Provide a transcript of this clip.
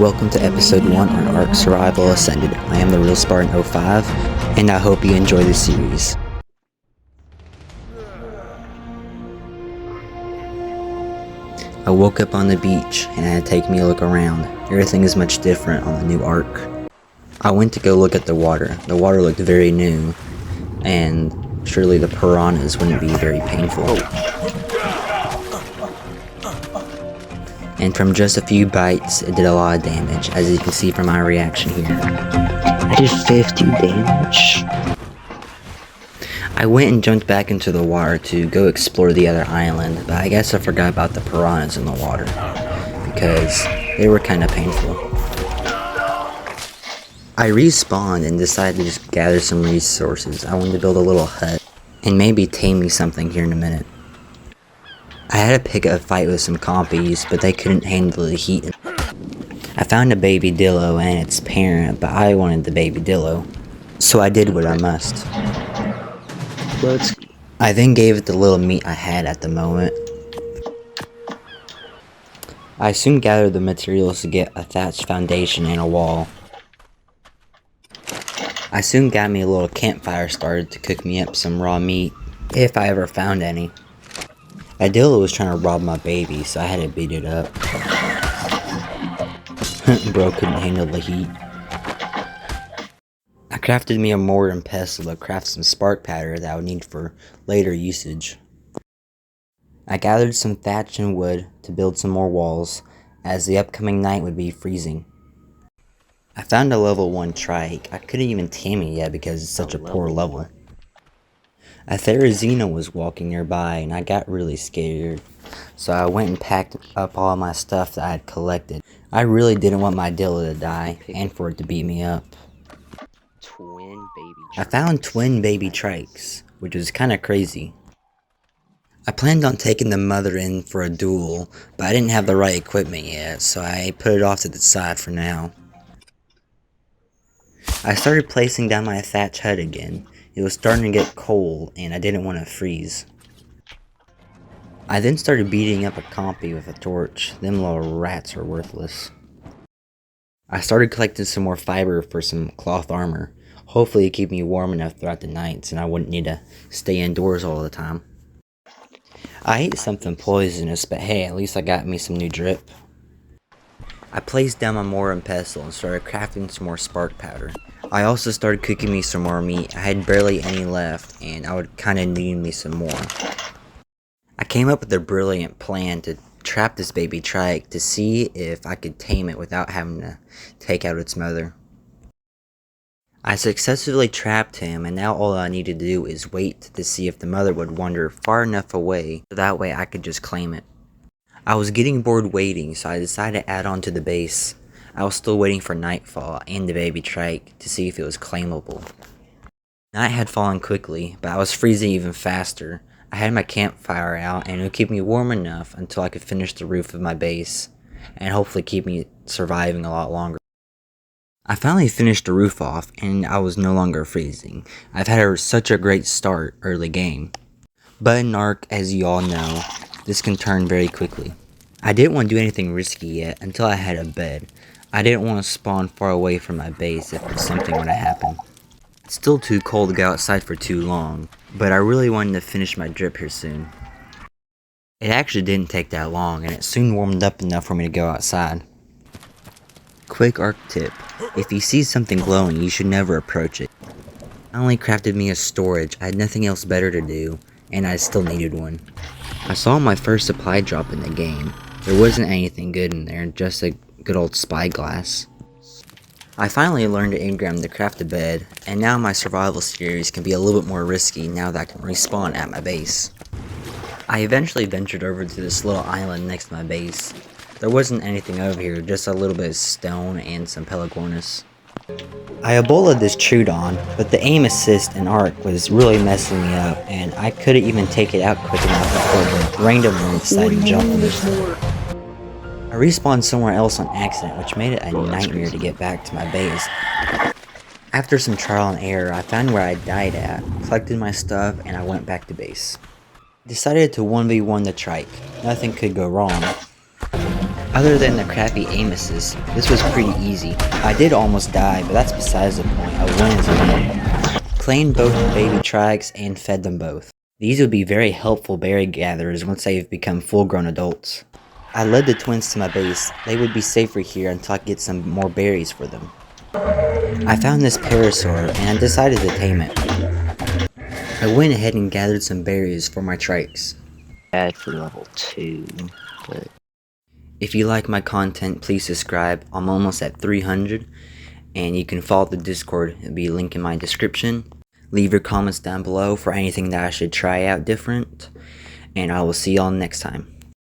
Welcome to episode 1 on Ark Survival Ascended. I am the Real Spartan 05, and I hope you enjoy this series. I woke up on the beach, and it had to take me a look around. Everything is much different on the new Ark. I went to go look at the water. The water looked very new, and surely the piranhas wouldn't be very painful. And from just a few bites, it did a lot of damage, as you can see from my reaction here. I did 50 damage. I went and jumped back into the water to go explore the other island, but I guess I forgot about the piranhas in the water, because they were kind of painful. I respawned and decided to just gather some resources. I wanted to build a little hut, and maybe tame me something here in a minute. I had to pick a fight with some compies, but they couldn't handle the heat. I found a baby dillo and its parent, but I wanted the baby dillo, so I did what I must. I then gave it the little meat I had at the moment. I soon gathered the materials to get a thatched foundation and a wall. I soon got me a little campfire started to cook me up some raw meat, if I ever found any. Adilla was trying to rob my baby, so I had to beat it up. Bro couldn't handle the heat. I crafted me a mortar and pestle to craft some spark powder that I would need for later usage. I gathered some thatch and wood to build some more walls, as the upcoming night would be freezing. I found a level 1 trike. I couldn't even tame it yet because it's such a poor level. A Therizina was walking nearby and I got really scared, so I went and packed up all my stuff that I had collected. I really didn't want my Dilla to die and for it to beat me up. I found twin baby trikes, which was kinda crazy. I planned on taking the mother in for a duel, but I didn't have the right equipment yet, so I put it off to the side for now. I started placing down my thatch hut again. It was starting to get cold, and I didn't want to freeze. I then started beating up a compy with a torch. Them little rats are worthless. I started collecting some more fiber for some cloth armor. Hopefully it'd keep me warm enough throughout the nights, and I wouldn't need to stay indoors all the time. I ate something poisonous, but hey, at least I got me some new drip. I placed down my mortar and pestle and started crafting some more spark powder. I also started cooking me some more meat. I had barely any left, and I would kinda need me some more. I came up with a brilliant plan to trap this baby trike to see if I could tame it without having to take out its mother. I successfully trapped him, and now all I need to do is wait to see if the mother would wander far enough away, so that way I could just claim it. I was getting bored waiting, so I decided to add on to the base. I was still waiting for nightfall and the baby trike to see if it was claimable. Night had fallen quickly, but I was freezing even faster. I had my campfire out, and it would keep me warm enough until I could finish the roof of my base, and hopefully keep me surviving a lot longer. I finally finished the roof off, and I was no longer freezing. I've had such a great start early game. But in Ark, as you all know, this can turn very quickly. I didn't want to do anything risky yet until I had a bed. I didn't want to spawn far away from my base if something were to happen. It's still too cold to go outside for too long, but I really wanted to finish my drip here soon. It actually didn't take that long, and it soon warmed up enough for me to go outside. Quick Ark tip: if you see something glowing, you should never approach it. I only crafted me a storage. I had nothing else better to do, and I still needed one. I saw my first supply drop in the game. There wasn't anything good in there, just a good old spyglass. I finally learned to engram to craft a bed, and now my survival series can be a little bit more risky now that I can respawn at my base. I eventually ventured over to this little island next to my base. There wasn't anything over here, just a little bit of stone and some pelagornis. I Ebola this Trudon, but the aim assist in Ark was really messing me up, and I couldn't even take it out quick enough before the random one decided to jump on me. I respawned somewhere else on accident, which made it a nightmare to get back to my base. After some trial and error, I found where I died at, collected my stuff, and I went back to base. Decided to 1v1 the trike. Nothing could go wrong. Other than the crappy aim assist, this was pretty easy. I did almost die, but that's besides the point. A win is a win. Claimed both the baby trikes and fed them both. These would be very helpful berry gatherers once they've become full-grown adults. I led the twins to my base. They would be safer here until I get some more berries for them. I found this parasaur and I decided to tame it. I went ahead and gathered some berries for my trikes. Bad for level 2, but... If you like my content, please subscribe. I'm almost at 300, and you can follow the Discord. It'll be a link in my description. Leave your comments down below for anything that I should try out different, and I will see y'all next time.